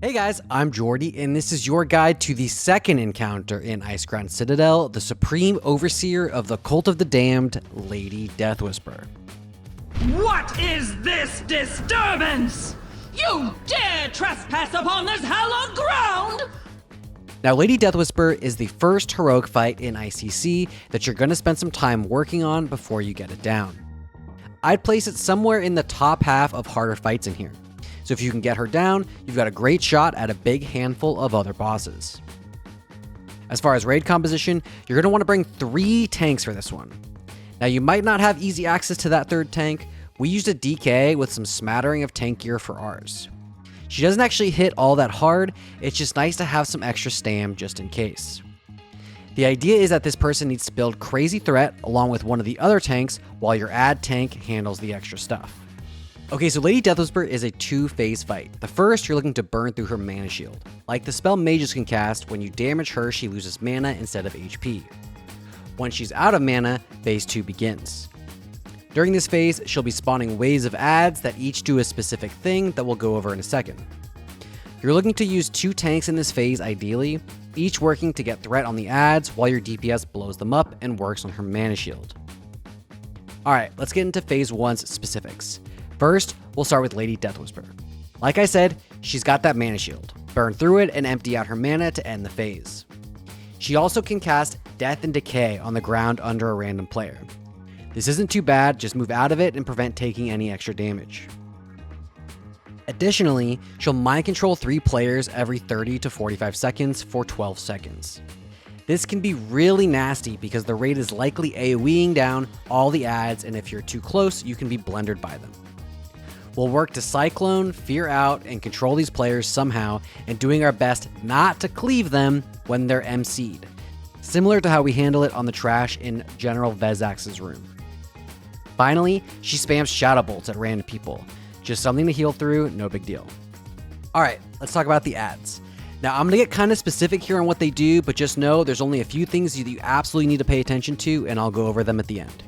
Hey guys, I'm Jordy, and this is your guide to the second encounter in Icecrown Citadel, the Supreme Overseer of the Cult of the Damned, Lady Deathwhisper. What is this disturbance? You dare trespass upon this hallowed ground? Now, Lady Deathwhisper is the first heroic fight in ICC that you're going to spend some time working on before you get it down. I'd place it somewhere in the top half of harder fights in here. So if you can get her down, you've got a great shot at a big handful of other bosses. As far as raid composition, you're going to want to bring 3 tanks for this one. Now, you might not have easy access to that third tank. We used a DK with some smattering of tank gear for ours. She doesn't actually hit all that hard, it's just nice to have some extra stam just in case. The idea is that this person needs to build Crazy Threat along with one of the other tanks while your ad tank handles the extra stuff. Okay, so Lady Deathwhisper is a 2-phase fight. The first, you're looking to burn through her mana shield. Like the spell mages can cast, when you damage her, she loses mana instead of HP. Once she's out of mana, phase 2 begins. During this phase, she'll be spawning waves of ads that each do a specific thing that we'll go over in a second. You're looking to use 2 tanks in this phase ideally, each working to get threat on the ads while your DPS blows them up and works on her mana shield. Alright, let's get into phase 1's specifics. First, we'll start with Lady Deathwhisper. Like I said, she's got that mana shield. Burn through it and empty out her mana to end the phase. She also can cast Death and Decay on the ground under a random player. This isn't too bad, just move out of it and prevent taking any extra damage. Additionally, she'll mind control 3 players every 30 to 45 seconds for 12 seconds. This can be really nasty because the raid is likely AoEing down all the ads, and if you're too close, you can be blendered by them. We'll work to Cyclone, Fear Out, and control these players somehow, and doing our best not to cleave them when they're MC'd. Similar to how we handle it on the trash in General Vezax's room. Finally, she spams Shadow Bolts at random people. Just something to heal through, no big deal. Alright, let's talk about the ads. Now, I'm going to get kind of specific here on what they do, but just know there's only a few things that you absolutely need to pay attention to, and I'll go over them at the end.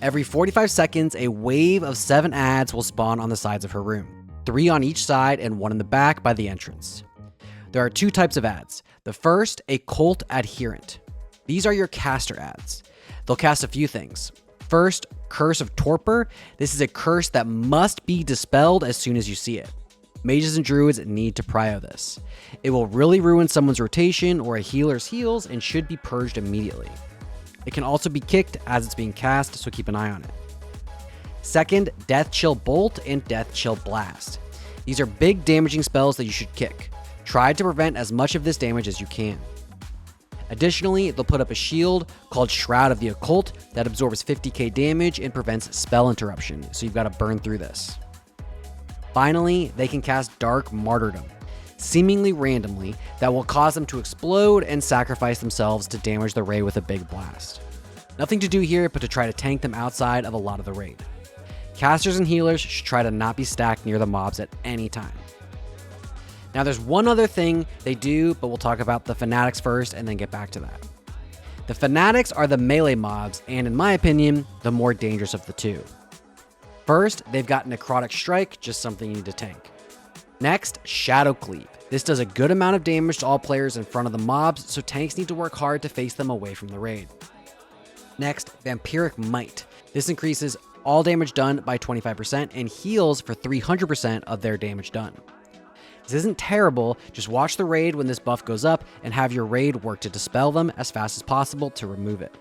Every 45 seconds, a wave of 7 ads will spawn on the sides of her room. 3 on each side and 1 in the back by the entrance. There are 2 types of ads. The first, a Cult Adherent. These are your caster ads. They'll cast a few things. First, Curse of Torpor. This is a curse that must be dispelled as soon as you see it. Mages and druids need to prio this. It will really ruin someone's rotation or a healer's heals and should be purged immediately. It can also be kicked as it's being cast, so keep an eye on it. Second, Death Chill Bolt and Death Chill Blast. These are big damaging spells that you should kick. Try to prevent as much of this damage as you can. Additionally, they'll put up a shield called Shroud of the Occult that absorbs 50k damage and prevents spell interruption, so you've got to burn through this. Finally, they can cast Dark Martyrdom, seemingly randomly, that will cause them to explode and sacrifice themselves to damage the raid with a big blast. Nothing to do here but to try to tank them outside of a lot of the raid. Casters and healers should try to not be stacked near the mobs at any time. Now there's one other thing they do, but we'll talk about the Fanatics first and then get back to that. The Fanatics are the melee mobs, and in my opinion, the more dangerous of the 2. First, they've got Necrotic Strike, just something you need to tank. Next, Shadow Cleave. This does a good amount of damage to all players in front of the mobs, so tanks need to work hard to face them away from the raid. Next, Vampiric Might. This increases all damage done by 25% and heals for 300% of their damage done. This isn't terrible, just watch the raid when this buff goes up and have your raid work to dispel them as fast as possible to remove it.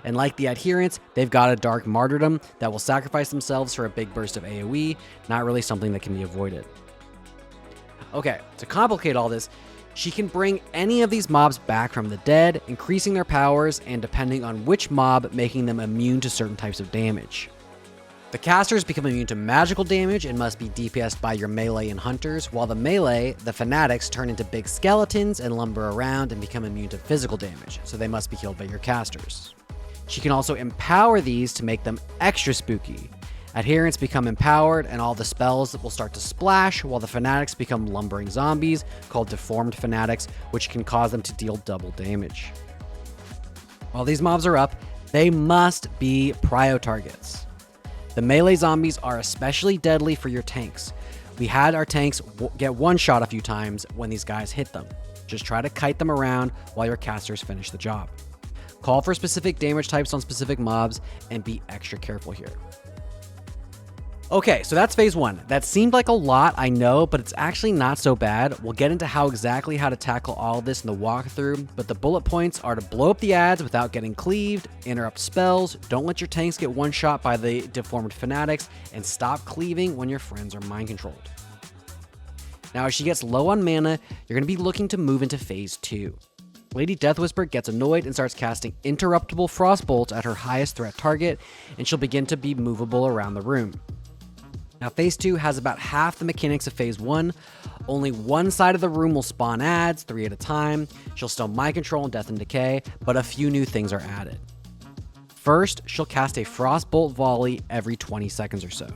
And like the adherents, they've got a Dark Martyrdom that will sacrifice themselves for a big burst of AoE, not really something that can be avoided. Okay, to complicate all this, she can bring any of these mobs back from the dead, increasing their powers and depending on which mob, making them immune to certain types of damage. The casters become immune to magical damage and must be DPS'd by your melee and hunters, while the melee, the Fanatics, turn into big skeletons and lumber around and become immune to physical damage, so they must be killed by your casters. She can also empower these to make them extra spooky. Adherents become empowered and all the spells will start to splash, while the Fanatics become lumbering zombies called Deformed Fanatics, which can cause them to deal double damage. While these mobs are up, they must be prio targets. The melee zombies are especially deadly for your tanks. We had our tanks get one shot a few times when these guys hit them. Just try to kite them around while your casters finish the job. Call for specific damage types on specific mobs and be extra careful here. Okay, so that's phase 1. That seemed like a lot, I know, but it's actually not so bad. We'll get into how to tackle all of this in the walkthrough, but the bullet points are to blow up the adds without getting cleaved, interrupt spells, don't let your tanks get one shot by the deformed fanatics, and stop cleaving when your friends are mind controlled. Now, as she gets low on mana, you're going to be looking to move into phase 2. Lady Deathwhisper gets annoyed and starts casting interruptible frostbolts at her highest threat target, and she'll begin to be movable around the room. Now, phase 2 has about half the mechanics of phase 1. Only one side of the room will spawn adds, 3 at a time. She'll still mind control and death and decay, but a few new things are added. First, she'll cast a frostbolt volley every 20 seconds or so.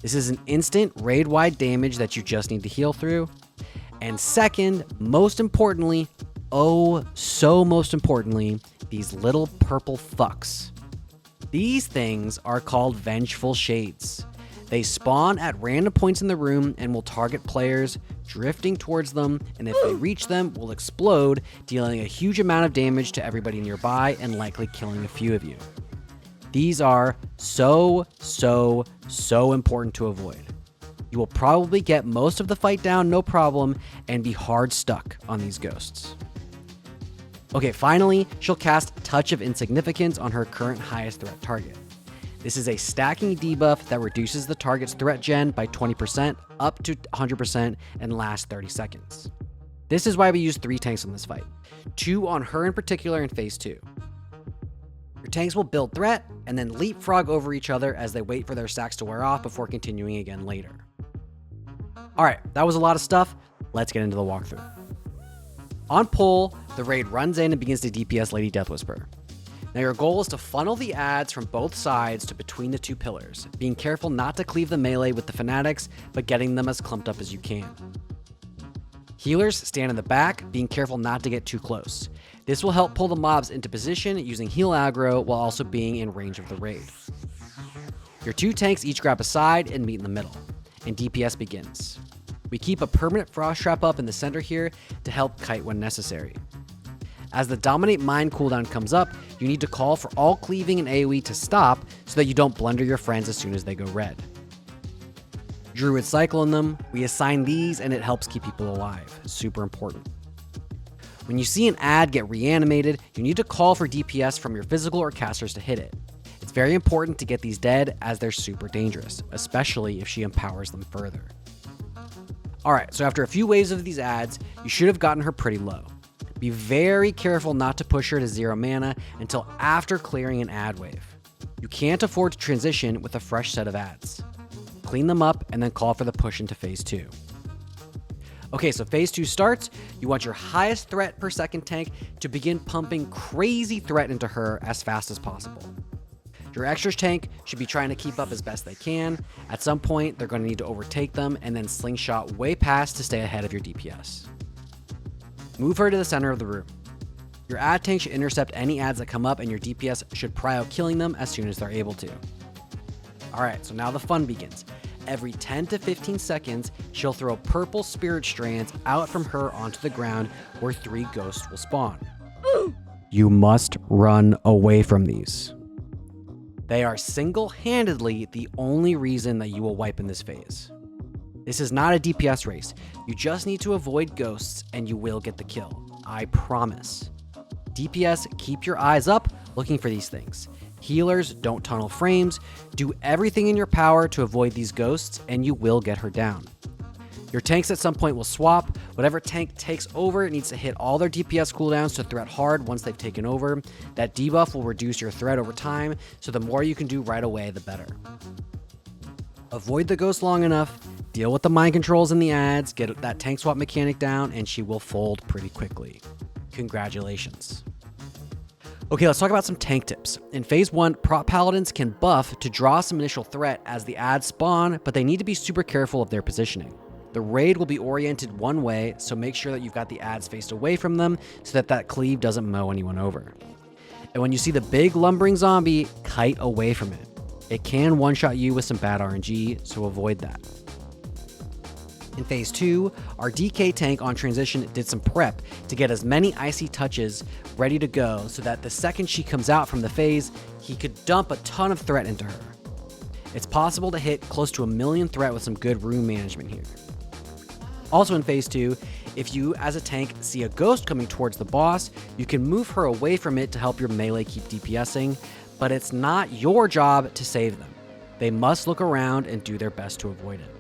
This is an instant raid-wide damage that you just need to heal through. And second, most importantly, most importantly, these little purple fucks. These things are called Vengeful Shades. They spawn at random points in the room and will target players, drifting towards them, and if they reach them, will explode, dealing a huge amount of damage to everybody nearby and likely killing a few of you. These are so important to avoid. You will probably get most of the fight down no problem and be hard stuck on these ghosts. Okay, finally, she'll cast Touch of Insignificance on her current highest threat target. This is a stacking debuff that reduces the target's threat gen by 20% up to 100% and lasts 30 seconds. This is why we use 3 tanks in this fight, 2 on her in particular in phase 2. Your tanks will build threat and then leapfrog over each other as they wait for their stacks to wear off before continuing again later. Alright, that was a lot of stuff. Let's get into the walkthrough. On pull, the raid runs in and begins to DPS Lady Deathwhisper. Now your goal is to funnel the adds from both sides to between the 2 pillars, being careful not to cleave the melee with the fanatics, but getting them as clumped up as you can. Healers stand in the back, being careful not to get too close. This will help pull the mobs into position using heal aggro while also being in range of the raid. Your 2 tanks each grab a side and meet in the middle, and DPS begins. We keep a permanent frost trap up in the center here to help kite when necessary. As the Dominate Mind cooldown comes up, you need to call for all cleaving and AoE to stop so that you don't blunder your friends as soon as they go red. Druid cycle in them, we assign these and it helps keep people alive. Super important. When you see an ad get reanimated, you need to call for DPS from your physical or casters to hit it. It's very important to get these dead as they're super dangerous, especially if she empowers them further. Alright, so after a few waves of these ads, you should have gotten her pretty low. Be very careful not to push her to 0 mana until after clearing an ad wave. You can't afford to transition with a fresh set of ads. Clean them up and then call for the push into phase 2. Okay, so phase 2 starts. You want your highest threat per second tank to begin pumping crazy threat into her as fast as possible. Your extras tank should be trying to keep up as best they can. At some point, they're going to need to overtake them and then slingshot way past to stay ahead of your DPS. Move her to the center of the room. Your ad tank should intercept any ads that come up and your DPS should prio killing them as soon as they're able to. Alright, so now the fun begins. Every 10 to 15 seconds, she'll throw purple spirit strands out from her onto the ground where 3 ghosts will spawn. You must run away from these. They are single-handedly the only reason that you will wipe in this phase. This is not a DPS race. You just need to avoid ghosts and you will get the kill. I promise. DPS, keep your eyes up looking for these things. Healers, don't tunnel frames. Do everything in your power to avoid these ghosts and you will get her down. Your tanks at some point will swap. Whatever tank takes over needs to hit all their DPS cooldowns to threat hard once they've taken over. That debuff will reduce your threat over time, so the more you can do right away, the better. Avoid the ghost long enough, deal with the mind controls and the ads, get that tank swap mechanic down, and she will fold pretty quickly. Congratulations. Okay, let's talk about some tank tips. In phase 1, prop paladins can buff to draw some initial threat as the ads spawn, but they need to be super careful of their positioning. The raid will be oriented one way, so make sure that you've got the ads faced away from them so that that cleave doesn't mow anyone over. And when you see the big lumbering zombie, kite away from it. It can one-shot you with some bad RNG, so avoid that. In phase 2, our DK tank on transition did some prep to get as many icy touches ready to go so that the second she comes out from the phase, he could dump a ton of threat into her. It's possible to hit close to 1 million threat with some good rune management here. Also in phase 2, if you as a tank see a ghost coming towards the boss, you can move her away from it to help your melee keep DPSing, but it's not your job to save them. They must look around and do their best to avoid it.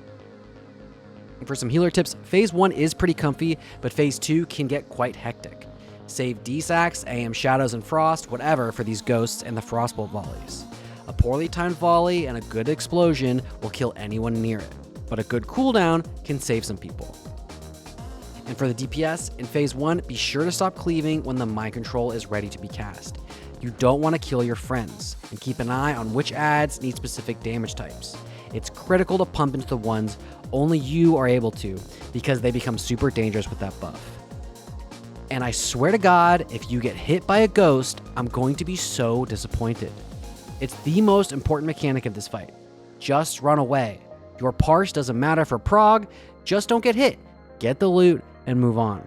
And for some healer tips, phase 1 is pretty comfy, but phase 2 can get quite hectic. Save D-Sacks, AM Shadows and Frost, whatever for these ghosts and the Frostbolt volleys. A poorly timed volley and a good explosion will kill anyone near it, but a good cooldown can save some people. And for the DPS, in phase 1, be sure to stop cleaving when the mind control is ready to be cast. You don't want to kill your friends, and keep an eye on which adds need specific damage types. It's critical to pump into the ones only you are able to, because they become super dangerous with that buff. And I swear to God, if you get hit by a ghost, I'm going to be so disappointed. It's the most important mechanic of this fight. Just run away. Your parse doesn't matter for prog, just don't get hit. Get the loot and move on.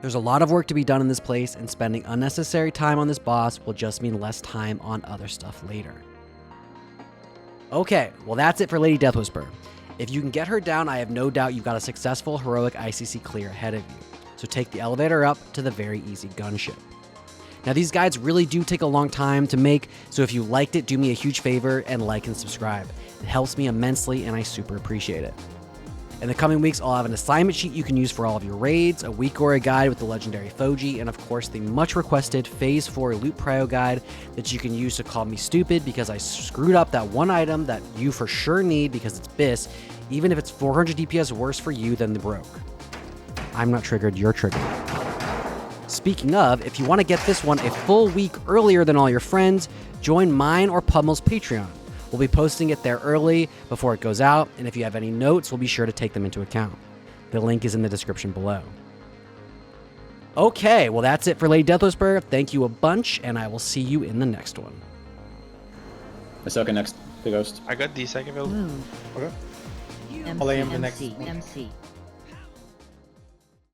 There's a lot of work to be done in this place, and spending unnecessary time on this boss will just mean less time on other stuff later. Okay, well that's it for Lady Deathwhisper. If you can get her down, I have no doubt you've got a successful heroic ICC clear ahead of you. So take the elevator up to the very easy gunship. Now these guides really do take a long time to make, so if you liked it, do me a huge favor and like and subscribe. It helps me immensely and I super appreciate it. In the coming weeks, I'll have an assignment sheet you can use for all of your raids, a week or a guide with the legendary Foji, and of course the much requested Phase 4 loot prio guide that you can use to call me stupid because I screwed up that one item that you for sure need because it's BIS, even if it's 400 DPS worse for you than the broke. I'm not triggered, you're triggered. Speaking of, if you want to get this one a full week earlier than all your friends, join mine or Pummel's Patreon. We'll be posting it there early before it goes out, and if you have any notes, we'll be sure to take them into account. The link is in the description below. Okay, well that's it for Lady Deathwhisper. Thank you a bunch, and I will see you in the next one. Ahsoka next, the ghost. I got D-Sec available. Move. Okay. MC, I'll lay him the next MC, one. MC.